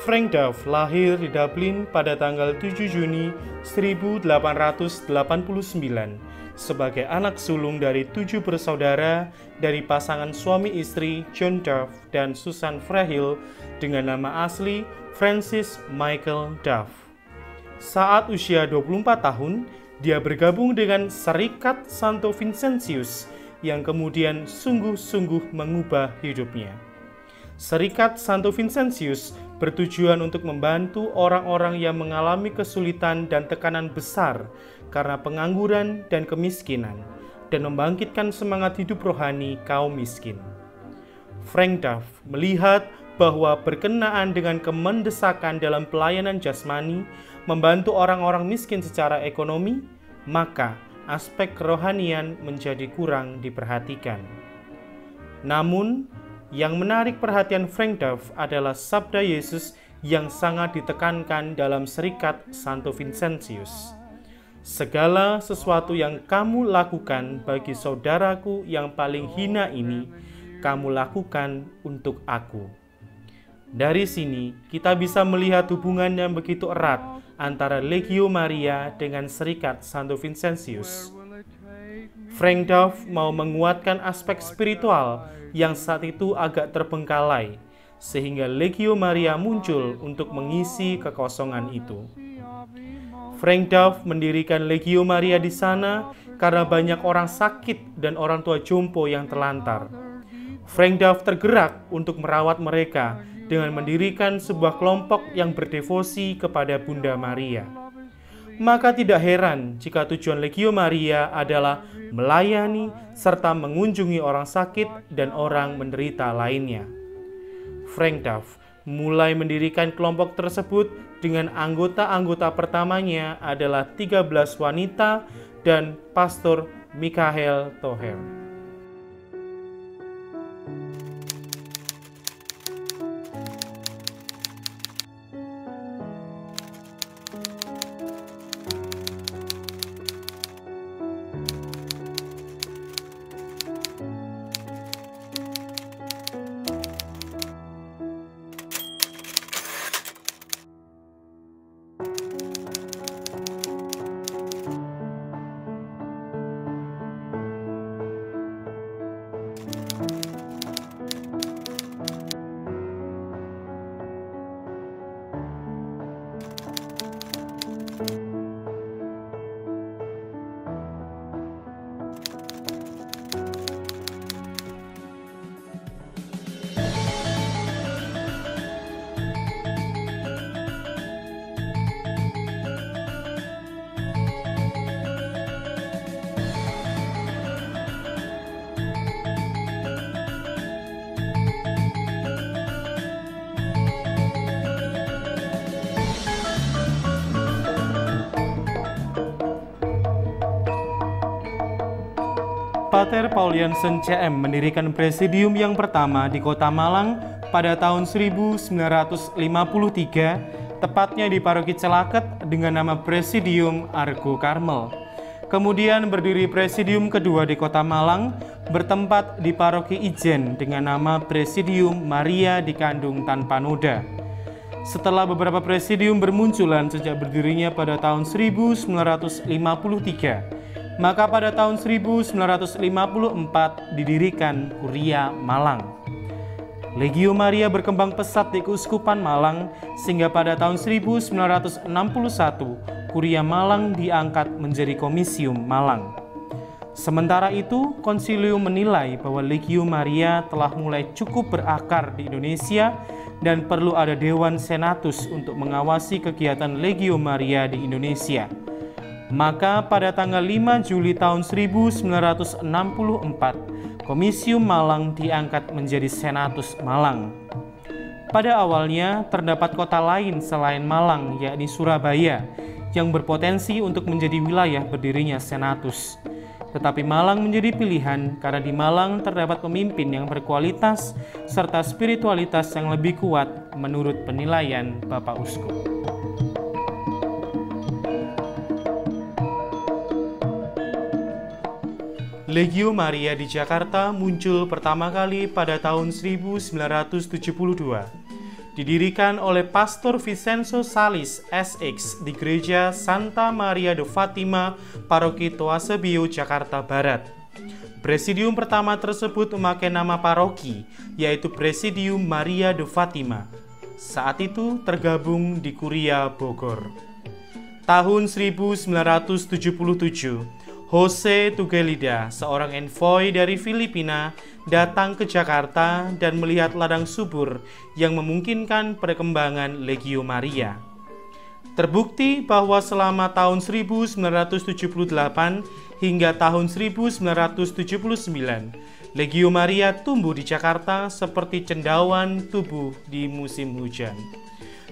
Frank Duff lahir di Dublin pada tanggal 7 Juni 1889 sebagai anak sulung dari 7 bersaudara dari pasangan suami istri John Duff dan Susan Frehill dengan nama asli Francis Michael Duff. Saat usia 24 tahun, dia bergabung dengan Serikat Santo Vincentius yang kemudian sungguh-sungguh mengubah hidupnya. Serikat Santo Vincentius bertujuan untuk membantu orang-orang yang mengalami kesulitan dan tekanan besar karena pengangguran dan kemiskinan, dan membangkitkan semangat hidup rohani kaum miskin. Frank Duff melihat bahwa berkenaan dengan kemendesakan dalam pelayanan jasmani, membantu orang-orang miskin secara ekonomi, maka aspek kerohanian menjadi kurang diperhatikan. Namun, yang menarik perhatian Frank Duff adalah sabda Yesus yang sangat ditekankan dalam Serikat Santo Vincentius. Segala sesuatu yang kamu lakukan bagi saudaraku yang paling hina ini, kamu lakukan untuk aku. Dari sini, kita bisa melihat hubungan yang begitu erat antara Legio Maria dengan Serikat Santo Vincentius. Frank Duff mau menguatkan aspek spiritual yang saat itu agak terbengkalai, sehingga Legio Maria muncul untuk mengisi kekosongan itu. Frank Duff mendirikan Legio Maria di sana karena banyak orang sakit dan orang tua jompo yang terlantar. Frank Duff tergerak untuk merawat mereka dengan mendirikan sebuah kelompok yang berdevosi kepada Bunda Maria. Maka tidak heran jika tujuan Legio Maria adalah melayani serta mengunjungi orang sakit dan orang menderita lainnya. Frank Duff mulai mendirikan kelompok tersebut dengan anggota-anggota pertamanya adalah 13 wanita dan Pastor Michael Toher. Pater Paul Jansen CM mendirikan presidium yang pertama di Kota Malang pada tahun 1953, tepatnya di Paroki Celaket dengan nama Presidium Argo Karmel. Kemudian berdiri presidium kedua di Kota Malang, bertempat di Paroki Ijen dengan nama Presidium Maria di Kandung Tanpa Noda. Setelah beberapa presidium bermunculan sejak berdirinya pada tahun 1953, maka pada tahun 1954 didirikan Kuria Malang. Legio Maria berkembang pesat di Keuskupan Malang sehingga pada tahun 1961 Kuria Malang diangkat menjadi Komisium Malang. Sementara itu, Konsilium menilai bahwa Legio Maria telah mulai cukup berakar di Indonesia dan perlu ada Dewan Senatus untuk mengawasi kegiatan Legio Maria di Indonesia. Maka pada tanggal 5 Juli tahun 1964, Komisium Malang diangkat menjadi Senatus Malang. Pada awalnya terdapat kota lain selain Malang, yakni Surabaya, yang berpotensi untuk menjadi wilayah berdirinya Senatus. Tetapi Malang menjadi pilihan karena di Malang terdapat pemimpin yang berkualitas serta spiritualitas yang lebih kuat menurut penilaian Bapak Uskup. Legio Maria di Jakarta muncul pertama kali pada tahun 1972. didirikan oleh Pastor Vincenzo Salis SX di Gereja Santa Maria de Fatima, Paroki Toasebio, Jakarta Barat. Presidium pertama tersebut memakai nama paroki, yaitu Presidium Maria de Fatima. Saat itu tergabung di Kuria Bogor. Tahun 1977, Jose Tugelida, seorang envoy dari Filipina, datang ke Jakarta dan melihat ladang subur yang memungkinkan perkembangan Legio Maria. Terbukti bahwa selama tahun 1978 hingga tahun 1979, Legio Maria tumbuh di Jakarta seperti cendawan tumbuh di musim hujan.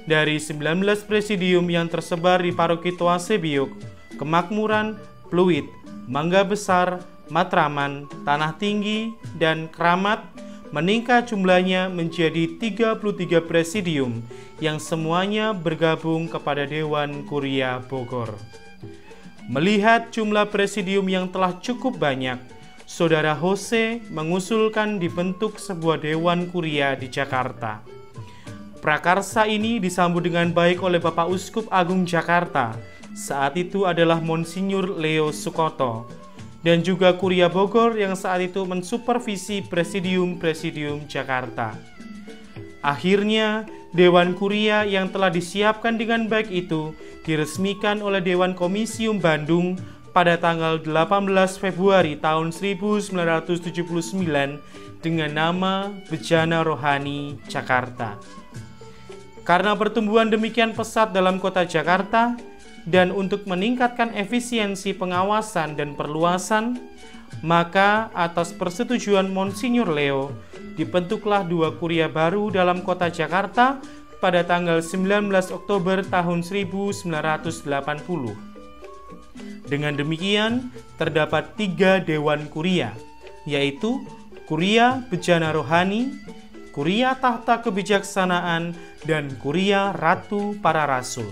Dari 19 presidium yang tersebar di Paroki Toasebio, Kemakmuran, Pluit, Mangga Besar, Matraman, Tanah Tinggi, dan Keramat, meningkat jumlahnya menjadi 33 presidium yang semuanya bergabung kepada Dewan Kuria Bogor. Melihat jumlah presidium yang telah cukup banyak, Saudara Jose mengusulkan dibentuk sebuah Dewan Kuria di Jakarta. Prakarsa ini disambut dengan baik oleh Bapak Uskup Agung Jakarta, saat itu adalah Monsinyur Leo Sukoto, dan juga Kuria Bogor yang saat itu mensupervisi presidium-presidium Jakarta. Akhirnya, Dewan Kuria yang telah disiapkan dengan baik itu diresmikan oleh Dewan Komisium Bandung pada tanggal 18 Februari tahun 1979 dengan nama Bejana Rohani Jakarta. Karena pertumbuhan demikian pesat dalam kota Jakarta, dan untuk meningkatkan efisiensi pengawasan dan perluasan, maka atas persetujuan Monsinyur Leo, dibentuklah 2 kuria baru dalam kota Jakarta pada tanggal 19 Oktober tahun 1980. Dengan demikian, terdapat 3 Dewan Kuria, yaitu Kuria Bejana Rohani, Kuria Tahta Kebijaksanaan, dan Kuria Ratu Para Rasul.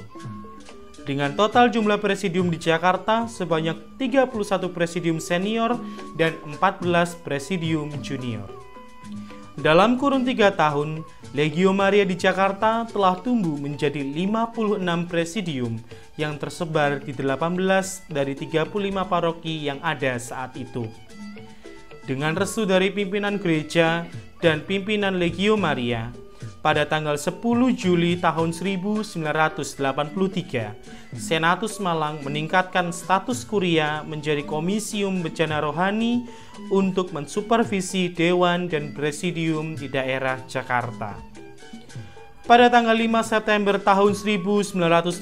Dengan total jumlah presidium di Jakarta sebanyak 31 presidium senior dan 14 presidium junior. Dalam kurun 3 tahun, Legio Maria di Jakarta telah tumbuh menjadi 56 presidium yang tersebar di 18 dari 35 paroki yang ada saat itu. Dengan restu dari pimpinan gereja dan pimpinan Legio Maria, pada tanggal 10 Juli tahun 1983, Senatus Malang meningkatkan status kuria menjadi Komisium Bejana Rohani untuk mensupervisi dewan dan presidium di daerah Jakarta. Pada tanggal 5 September tahun 1984,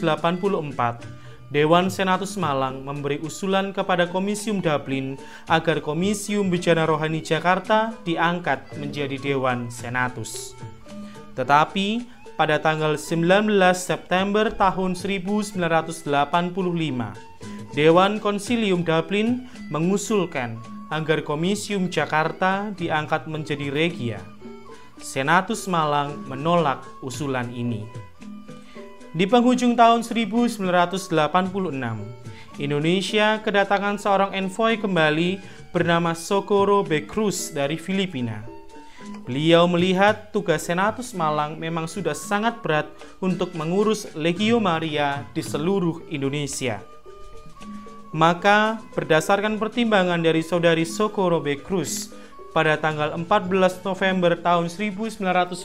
Dewan Senatus Malang memberi usulan kepada Komisium Dublin agar Komisium Bejana Rohani Jakarta diangkat menjadi Dewan Senatus. Tetapi pada tanggal 19 September tahun 1985, Dewan Konsilium Dublin mengusulkan agar Komisium Jakarta diangkat menjadi Regia. Senatus Malang menolak usulan ini. Di penghujung tahun 1986, Indonesia kedatangan seorang envoy kembali bernama Socorro B. Cruz dari Filipina. Beliau melihat tugas Senatus Malang memang sudah sangat berat untuk mengurus Legio Maria di seluruh Indonesia. Maka berdasarkan pertimbangan dari Saudari Socorro B. Cruz, pada tanggal 14 November tahun 1986,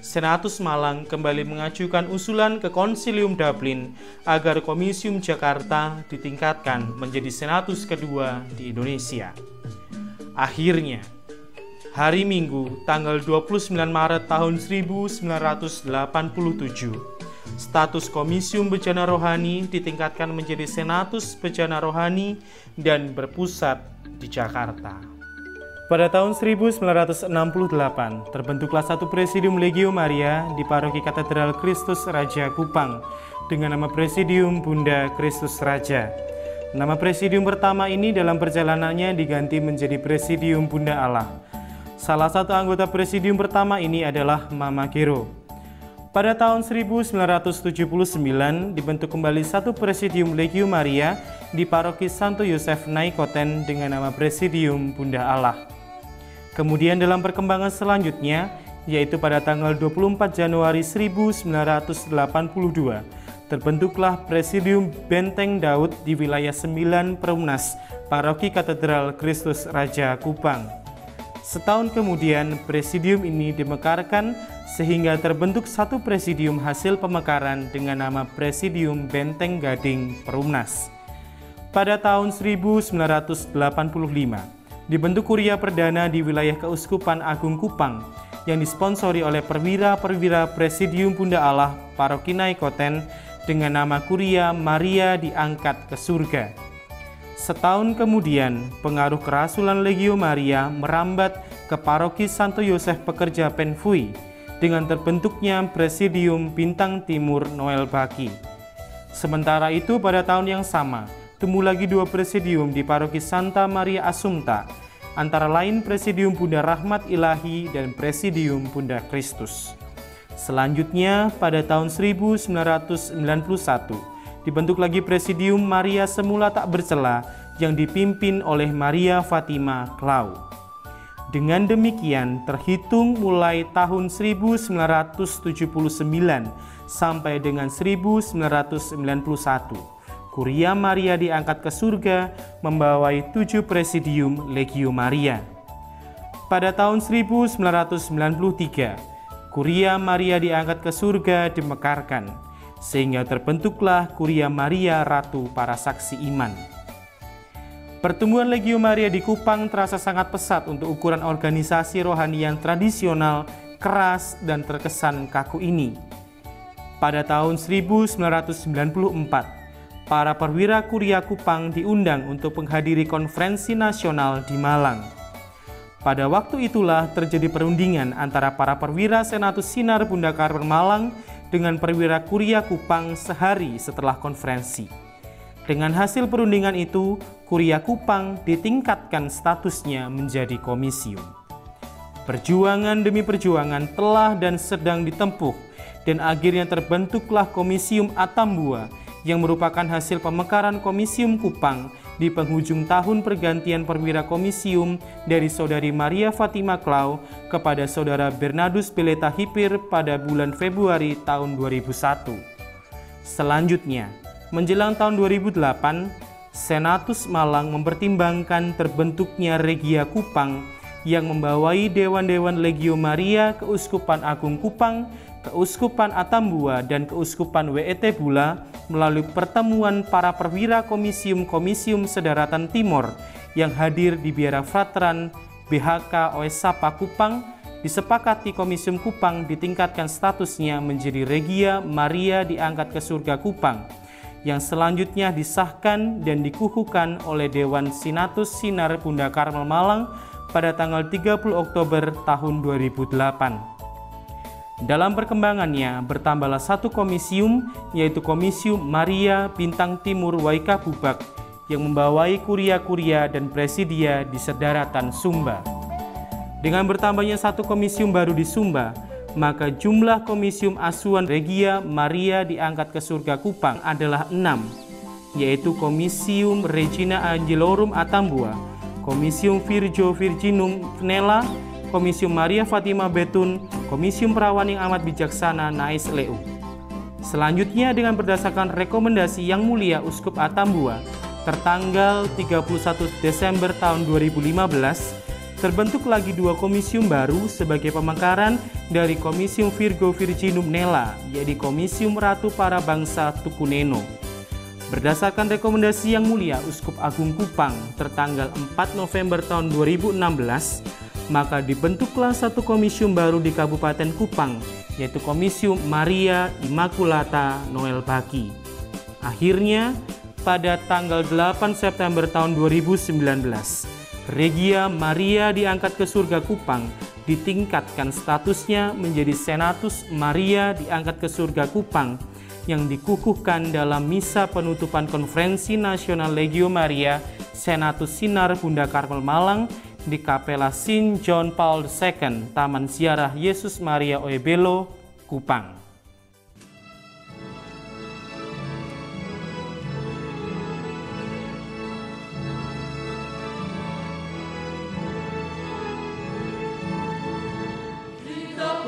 Senatus Malang kembali mengajukan usulan ke Konsilium Dublin agar Komisium Jakarta ditingkatkan menjadi Senatus kedua di Indonesia. Akhirnya, hari Minggu, tanggal 29 Maret tahun 1987, status Komisium Bejana Rohani ditingkatkan menjadi Senatus Bejana Rohani dan berpusat di Jakarta. Pada tahun 1968, terbentuklah satu Presidium Legio Maria di Paroki Katedral Kristus Raja Kupang dengan nama Presidium Bunda Kristus Raja. Nama Presidium pertama ini dalam perjalanannya diganti menjadi Presidium Bunda Allah. Salah satu anggota Presidium pertama ini adalah Mama Gero. Pada tahun 1979 dibentuk kembali satu Presidium Legio Maria di Paroki Santo Yosef Naikoten dengan nama Presidium Bunda Allah. Kemudian dalam perkembangan selanjutnya, yaitu pada tanggal 24 Januari 1982, terbentuklah Presidium Benteng Daud di wilayah 9 Perumnas, Paroki Katedral Kristus Raja Kupang. Setahun kemudian, presidium ini dimekarkan sehingga terbentuk satu presidium hasil pemekaran dengan nama Presidium Benteng Gading Perumnas. Pada tahun 1985, dibentuk kuria perdana di wilayah Keuskupan Agung Kupang yang disponsori oleh perwira-perwira Presidium Bunda Allah Paroki Naikoten dengan nama Kuria Maria Diangkat ke Surga. Setahun kemudian, pengaruh kerasulan Legio Maria merambat ke Paroki Santo Yosef Pekerja Penfui dengan terbentuknya Presidium Bintang Timur Noel Baki. Sementara itu pada tahun yang sama, tumbuh lagi dua presidium di Paroki Santa Maria Assumpta, antara lain Presidium Bunda Rahmat Ilahi dan Presidium Bunda Kristus. Selanjutnya pada tahun 1991, dibentuk lagi Presidium Maria Semula Tak Bercela yang dipimpin oleh Maria Fatima Klau. Dengan demikian, terhitung mulai tahun 1979 sampai dengan 1991, Kuria Maria Diangkat ke Surga membawai 7 Presidium Legio Maria. Pada tahun 1993, Kuria Maria Diangkat ke Surga dimekarkan, sehingga terbentuklah Kuria Maria Ratu Para Saksi Iman. Pertumbuhan Legio Maria di Kupang terasa sangat pesat untuk ukuran organisasi rohani yang tradisional, keras, dan terkesan kaku ini. Pada tahun 1994, para perwira Kuria Kupang diundang untuk menghadiri konferensi nasional di Malang. Pada waktu itulah terjadi perundingan antara para perwira Senatus Sinar Bunda Karmel Malang dengan perwira Kuria Kupang sehari setelah konferensi. Dengan hasil perundingan itu, Kuria Kupang ditingkatkan statusnya menjadi komisium. Perjuangan demi perjuangan telah dan sedang ditempuh, dan akhirnya terbentuklah Komisium Atambua yang merupakan hasil pemekaran Komisium Kupang di penghujung tahun pergantian perwira komisium dari Saudari Maria Fatima Klau kepada Saudara Bernardus Beleta Hipir pada bulan Februari tahun 2001. Selanjutnya, menjelang tahun 2008, Senatus Malang mempertimbangkan terbentuknya Regia Kupang yang membawai Dewan-Dewan Legio Maria Keuskupan Agung Kupang, Keuskupan Atambua, dan Keuskupan WET Bula melalui pertemuan para perwira komisium-komisium Sedaratan Timor yang hadir di Biara Frateran BHK Oesapa Kupang. Disepakati Komisium Kupang ditingkatkan statusnya menjadi Regia Maria Diangkat ke Surga Kupang, yang selanjutnya disahkan dan dikukuhkan oleh Dewan Sinatus Sinar Bunda Karmel Malang pada tanggal 30 Oktober tahun 2008. Dalam perkembangannya bertambahlah satu komisium, yaitu Komisium Maria Bintang Timur Waika Bubak yang membawai kuria-kuria dan presidia di Sedaratan Sumba. Dengan bertambahnya satu komisium baru di Sumba, maka jumlah komisium asuhan Regia Maria Diangkat ke Surga Kupang adalah 6, yaitu Komisium Regina Angelorum Atambua, Komisium Virgo Virginum Nela, Komisium Maria Fatima Betun, Komisium Perawaning Amat Bijaksana Nais Leu. Selanjutnya dengan berdasarkan rekomendasi Yang Mulia Uskup Atambua tertanggal 31 Desember tahun 2015, terbentuk lagi dua komisium baru sebagai pemekaran dari Komisium Virgo Virginum Nela, yaitu Komisium Ratu Para Bangsa Tukuneno. Berdasarkan rekomendasi Yang Mulia Uskup Agung Kupang tertanggal 4 November tahun 2016, maka dibentuklah satu komisium baru di Kabupaten Kupang, yaitu Komisium Maria Immaculata Noel Baki. Akhirnya, pada tanggal 8 September tahun 2019, Regia Maria Diangkat ke Surga Kupang ditingkatkan statusnya menjadi Senatus Maria Diangkat ke Surga Kupang yang dikukuhkan dalam misa penutupan Konferensi Nasional Legio Maria Senatus Sinar Bunda Karmel Malang di Kapela Saint John Paul II, Taman Ziarah Yesus Maria Oebelo, Kupang. Kita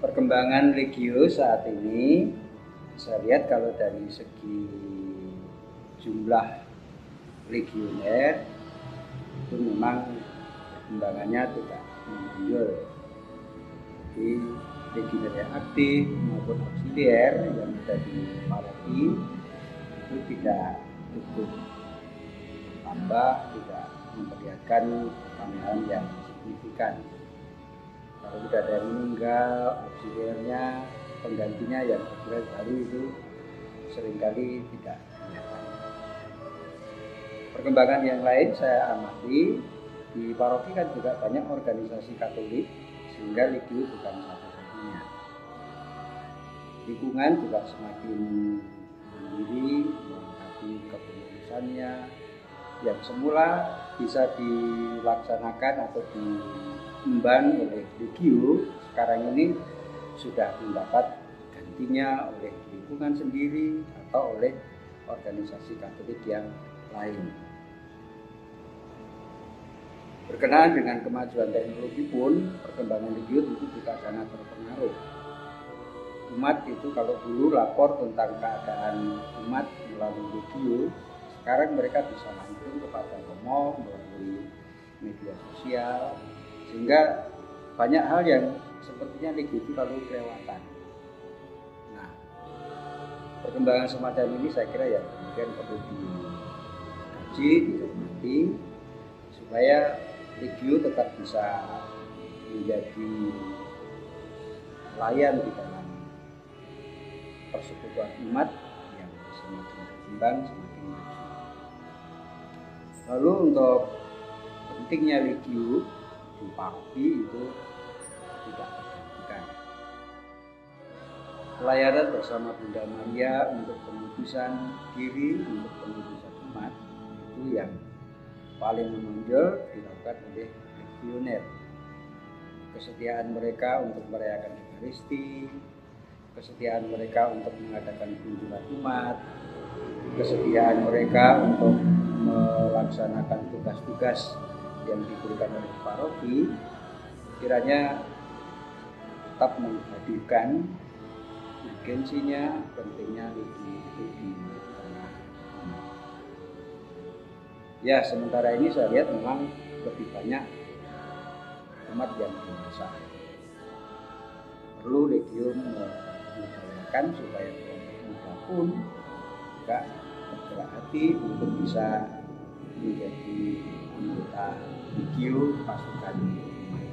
Perkembangan Legio saat ini, saya lihat kalau dari segi jumlah legioner itu memang perkembangannya tidak menonjol. Jadi legioner yang aktif maupun auxiliar yang ada di paroki itu tidak cukup tambah, tidak memperlihatkan perkembangan yang signifikan. Kalau sudah ada yang meninggal, auxiliarnya, penggantinya yang auxiliar baru itu seringkali tidak kelihatan. Perkembangan yang lain saya amati, di paroki kan juga banyak organisasi Katolik, sehingga Legio bukan satu-satunya. Lingkungan juga semakin mandiri, melengkapi kepengurusannya, yang semula bisa dilaksanakan atau diemban oleh Legio, sekarang ini sudah mendapat gantinya oleh lingkungan sendiri atau oleh organisasi Katolik yang lain. Berkenaan dengan kemajuan teknologi pun, perkembangan Legio itu juga sangat berpengaruh. Umat itu kalau dulu lapor tentang keadaan umat melalui Legio, sekarang mereka bisa langsung kepada Romo melalui media sosial, sehingga banyak hal yang sepertinya Legio itu lalu kelewatan. Nah, perkembangan semacam ini saya kira ya kemudian perlu dikaji, dicermati, supaya Legio tetap bisa menjadi pelayan di dalam persekutuan umat yang semakin berkembang, semakin maju. Lalu untuk pentingnya Legio di paroki itu tidak tergantikan. Pelayanan bersama Bunda Maria untuk pengudusan diri, untuk pengudusan umat itu yang paling menonjol dilakukan oleh legioner. Kesetiaan mereka untuk merayakan Ekaristi, kesetiaan mereka untuk mengadakan kunjungan umat, kesetiaan mereka untuk melaksanakan tugas-tugas yang diberikan oleh paroki, kiranya tetap menghadirkan urgensinya, pentingnya Legio itu di tengah umat. Ya, sementara ini saya lihat memang lebih banyak umat yang dewasa. Perlu Legio mengupayakan supaya kelompok muda pun juga bergerak hati untuk bisa menjadi anggota Legio pasukan umat.